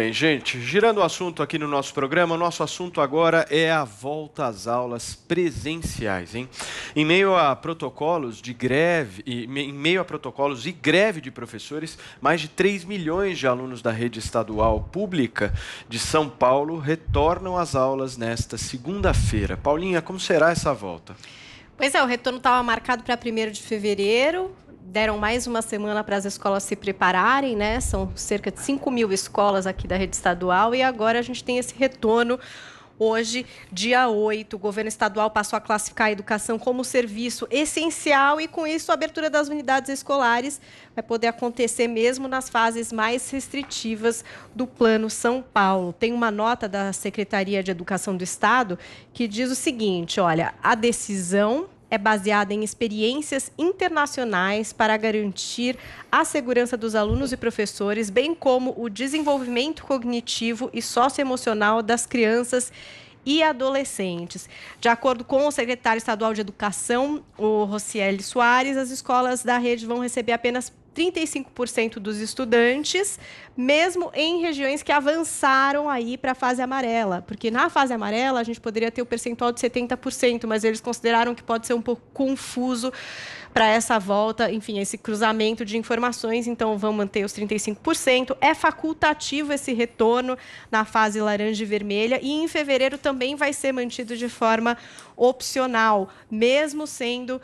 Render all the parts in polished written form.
Bem, gente, girando o assunto aqui no nosso programa, o nosso assunto agora é a volta às aulas presenciais, hein? Em meio a protocolos de greve e greve de professores, mais de 3 milhões de alunos da rede estadual pública de São Paulo retornam às aulas nesta segunda-feira. Paulinha, como será essa volta? Pois é, o retorno estava marcado para 1º de fevereiro. Deram mais uma semana para as escolas se prepararem, né? São cerca de 5 mil escolas aqui da rede estadual e agora a gente tem esse retorno. Hoje, dia 8, o governo estadual passou a classificar a educação como serviço essencial e, com isso, a abertura das unidades escolares vai poder acontecer mesmo nas fases mais restritivas do Plano São Paulo. Tem uma nota da Secretaria de Educação do Estado que diz o seguinte, olha, a decisão é baseada em experiências internacionais para garantir a segurança dos alunos e professores, bem como o desenvolvimento cognitivo e socioemocional das crianças e adolescentes. De acordo com o secretário estadual de Educação, o Rocieli Soares, as escolas da rede vão receber apenas 35% dos estudantes, mesmo em regiões que avançaram aí para a fase amarela, porque na fase amarela a gente poderia ter o percentual de 70%, mas eles consideraram que pode ser um pouco confuso para essa volta, enfim, esse cruzamento de informações, então vão manter os 35%. É facultativo esse retorno na fase laranja e vermelha e em fevereiro também vai ser mantido de forma opcional, mesmo sendo,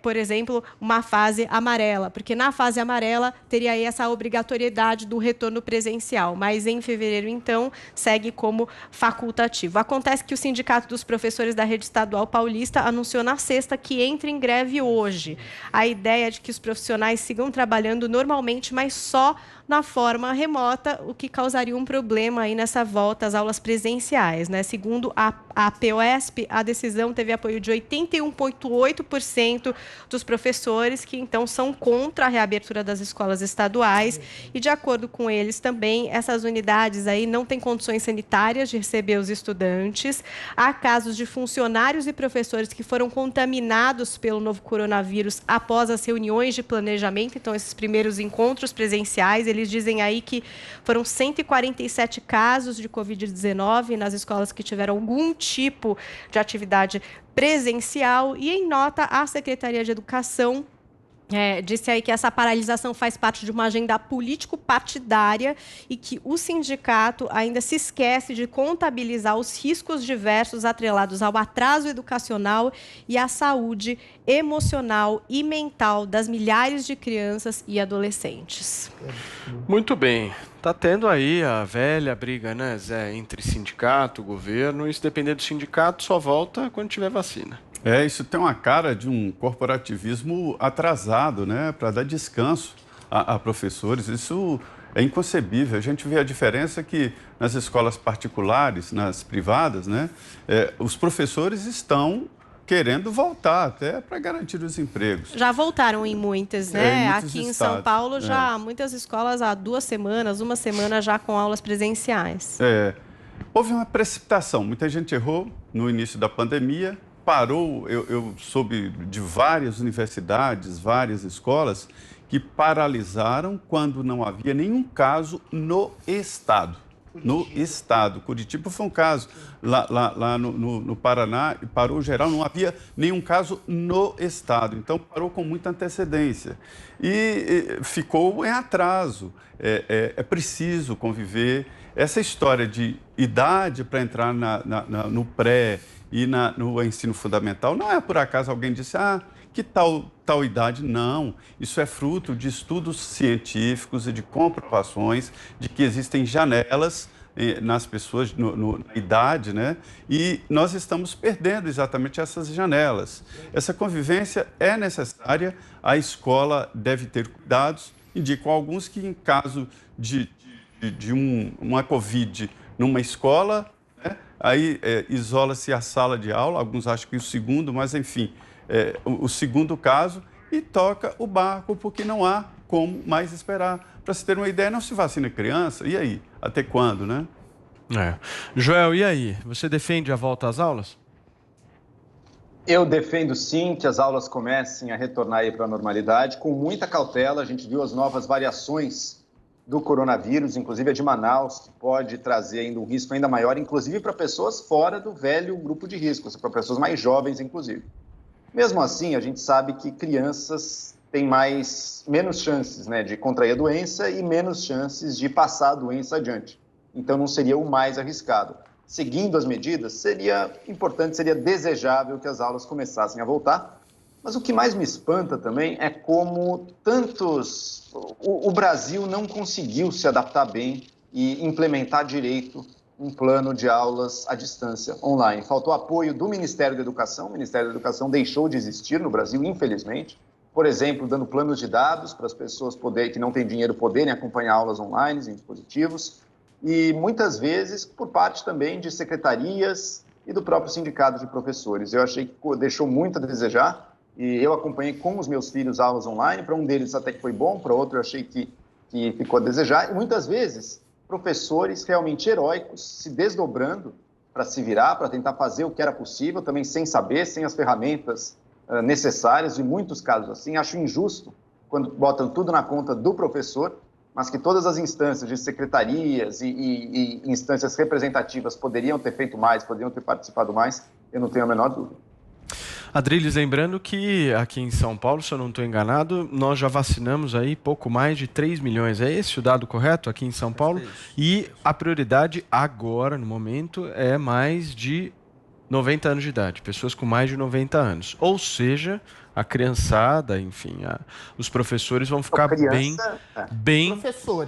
por exemplo, uma fase amarela, porque na fase amarela teria aí essa obrigatoriedade do retorno presencial, mas em fevereiro, então, segue como facultativo. Acontece que o Sindicato dos Professores da Rede Estadual Paulista anunciou na sexta que entra em greve hoje. A ideia é de que os profissionais sigam trabalhando normalmente, mas só na forma remota, o que causaria um problema aí nessa volta às aulas presenciais, né? Segundo a POSP, a decisão teve apoio de 81,8% dos professores, que então são contra a reabertura das escolas estaduais. E, de acordo com eles também, essas unidades aí não têm condições sanitárias de receber os estudantes. Há casos de funcionários e professores que foram contaminados pelo novo coronavírus após as reuniões de planejamento, então esses primeiros encontros presenciais. Eles dizem aí que foram 147 casos de Covid-19 nas escolas que tiveram algum tipo de atividade presencial. E, em nota, a Secretaria de Educação disse aí que essa paralisação faz parte de uma agenda político-partidária e que o sindicato ainda se esquece de contabilizar os riscos diversos atrelados ao atraso educacional e à saúde emocional e mental das milhares de crianças e adolescentes. Muito bem. Tá tendo aí a velha briga, né, Zé, entre sindicato, governo, e se depender do sindicato, só volta quando tiver vacina. Isso tem uma cara de um corporativismo atrasado, né, para dar descanso a professores. Isso é inconcebível. A gente vê a diferença que nas escolas particulares, nas privadas, né, os professores estão querendo voltar até para garantir os empregos. Já voltaram em muitas, né? Em muitos Aqui em estados, São Paulo, já muitas escolas há 2 semanas, uma semana já com aulas presenciais. Houve uma precipitação. Muita gente errou no início da pandemia, parou. Eu soube de várias universidades, várias escolas que paralisaram quando não havia nenhum caso no estado. No estado. Curitiba foi um caso. Lá no Paraná, parou geral, não havia nenhum caso no estado. Então, parou com muita antecedência. E ficou em atraso. É preciso conviver. Essa história de idade para entrar no pré e no ensino fundamental, não é por acaso alguém disse, que tal idade? Não, isso é fruto de estudos científicos e de comprovações de que existem janelas nas pessoas, na idade, né? E nós estamos perdendo exatamente essas janelas. Essa convivência é necessária, a escola deve ter cuidados. Indico alguns que, em caso de uma Covid numa escola, né? Aí isola-se a sala de aula, alguns acham que o segundo, mas enfim, o segundo caso, e toca o barco, porque não há como mais esperar. Para se ter uma ideia, não se vacina criança, e aí? Até quando, né? Joel, e aí? Você defende a volta às aulas? Eu defendo sim que as aulas comecem a retornar aí para a normalidade, com muita cautela. A gente viu as novas variações do coronavírus, inclusive a de Manaus, que pode trazer ainda um risco ainda maior, inclusive para pessoas fora do velho grupo de risco, para pessoas mais jovens, inclusive. Mesmo assim, a gente sabe que crianças têm menos chances, né, de contrair a doença e menos chances de passar a doença adiante. Então, não seria o mais arriscado. Seguindo as medidas, seria importante, seria desejável que as aulas começassem a voltar. Mas o que mais me espanta também é como o Brasil não conseguiu se adaptar bem e implementar direito um plano de aulas à distância, online. Faltou apoio do Ministério da Educação. O Ministério da Educação deixou de existir no Brasil, infelizmente. Por exemplo, dando planos de dados para as pessoas que não têm dinheiro poderem acompanhar aulas online em dispositivos. E muitas vezes por parte também de secretarias e do próprio sindicato de professores. Eu achei que deixou muito a desejar. E eu acompanhei com os meus filhos aulas online, para um deles até que foi bom, para outro eu achei que ficou a desejar. E muitas vezes, professores realmente heróicos se desdobrando para se virar, para tentar fazer o que era possível, também sem saber, sem as ferramentas necessárias, em muitos casos assim. Acho injusto quando botam tudo na conta do professor, mas que todas as instâncias de secretarias e instâncias representativas poderiam ter feito mais, poderiam ter participado mais, eu não tenho a menor dúvida. Adriles, lembrando que aqui em São Paulo, se eu não estou enganado, nós já vacinamos aí pouco mais de 3 milhões. É esse o dado correto aqui em São Paulo? E a prioridade agora, no momento, é mais de 90 anos de idade, pessoas com mais de 90 anos. Ou seja, a criançada, enfim, os professores vão ficar bem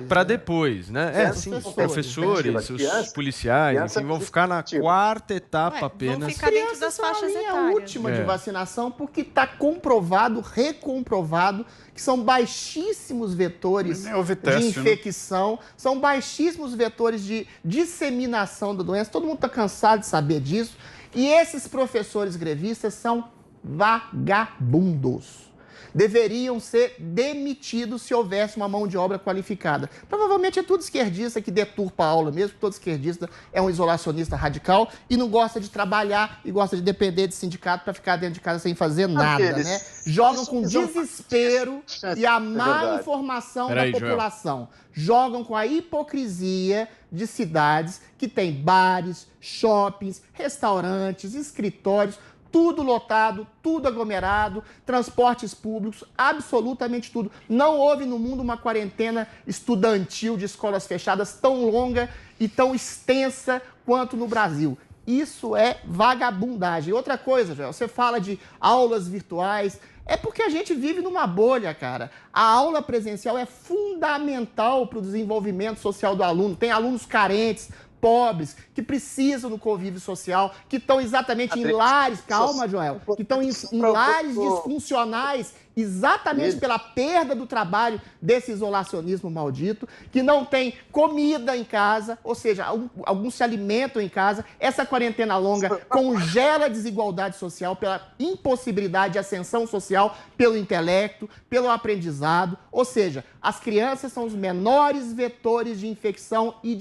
para depois, né? Sim, os professores, os policiais, enfim, vão ficar na quarta etapa apenas. Vão ficar dentro das faixas etárias. A última de vacinação, porque está comprovado, recomprovado, que são baixíssimos vetores de infecção, são baixíssimos vetores de disseminação da doença. Todo mundo está cansado de saber disso. E esses professores grevistas são vagabundos. Deveriam ser demitidos se houvesse uma mão de obra qualificada. Provavelmente é tudo esquerdista que deturpa a aula mesmo, todo esquerdista é um isolacionista radical e não gosta de trabalhar e gosta de depender de sindicato para ficar dentro de casa sem fazer nada, né? Jogam com desespero e a má informação da população. Jogam com a hipocrisia de cidades que têm bares, shoppings, restaurantes, escritórios, tudo lotado, tudo aglomerado, transportes públicos, absolutamente tudo. Não houve no mundo uma quarentena estudantil de escolas fechadas tão longa e tão extensa quanto no Brasil. Isso é vagabundagem. Outra coisa, Joel, você fala de aulas virtuais, é porque a gente vive numa bolha, cara. A aula presencial é fundamental para o desenvolvimento social do aluno. Tem alunos carentes, pobres, que precisam do convívio social, que estão exatamente em lares, calma, Joel, que estão em lares disfuncionais, exatamente pela perda do trabalho desse isolacionismo maldito, que não tem comida em casa, ou seja, alguns se alimentam em casa. Essa quarentena longa congela a desigualdade social pela impossibilidade de ascensão social pelo intelecto, pelo aprendizado, ou seja, as crianças são os menores vetores de infecção e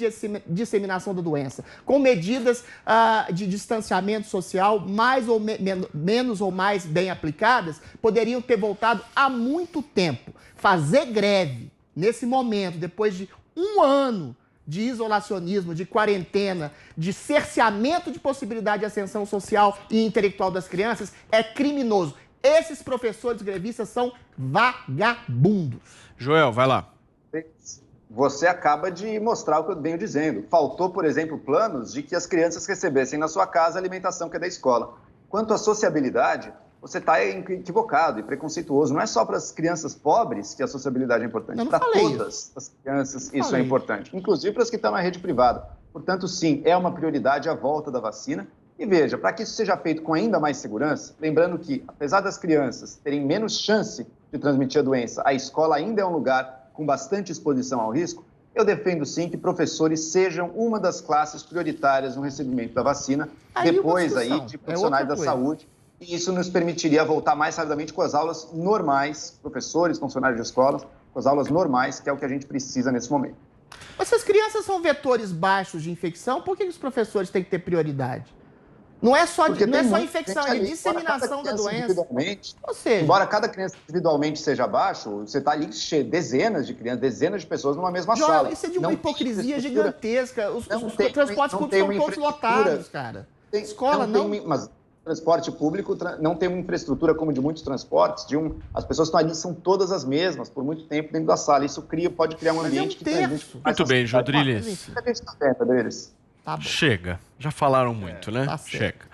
disseminação da doença. Com medidas de distanciamento social menos ou mais bem aplicadas, poderiam ter voltado há muito tempo. Fazer greve nesse momento, depois de um ano de isolacionismo, de quarentena, de cerceamento de possibilidade de ascensão social e intelectual das crianças, é criminoso. Esses professores grevistas são vagabundos. Joel, vai lá. Você acaba de mostrar o que eu venho dizendo. Faltou, por exemplo, planos de que as crianças recebessem na sua casa a alimentação que é da escola. Quanto à sociabilidade, você está equivocado e preconceituoso. Não é só para as crianças pobres que a sociabilidade é importante. Para todas as crianças isso é importante. Inclusive para as que estão na rede privada. Portanto, sim, é uma prioridade a volta da vacina. E veja, para que isso seja feito com ainda mais segurança, lembrando que, apesar das crianças terem menos chance de transmitir a doença, a escola ainda é um lugar com bastante exposição ao risco, eu defendo sim que professores sejam uma das classes prioritárias no recebimento da vacina, depois aí de profissionais da saúde. E isso nos permitiria voltar mais rapidamente com as aulas normais, professores, funcionários de escolas, com as aulas normais, que é o que a gente precisa nesse momento. Mas se as crianças são vetores baixos de infecção, por que os professores têm que ter prioridade? Não é só, Porque não é tem só muita infecção, gente é ali, disseminação da doença. Ou seja, Embora cada criança individualmente seja baixo, você está ali dezenas de crianças, dezenas de pessoas numa mesma Joel, sala. isso é de uma Não hipocrisia tem infraestrutura. gigantesca. Os Não tem- transportes não públicos tem estão uma todos infraestrutura. lotados, cara. Escola não. Mas transporte público não tem uma infraestrutura como de muitos transportes. As pessoas que estão ali são todas as mesmas, por muito tempo dentro da sala. Isso pode criar um Mas ambiente que transmite terço. Muito bem, Jodriles. deles. Tá bom. Chega. Já falaram muito, né? Tá certo. Chega.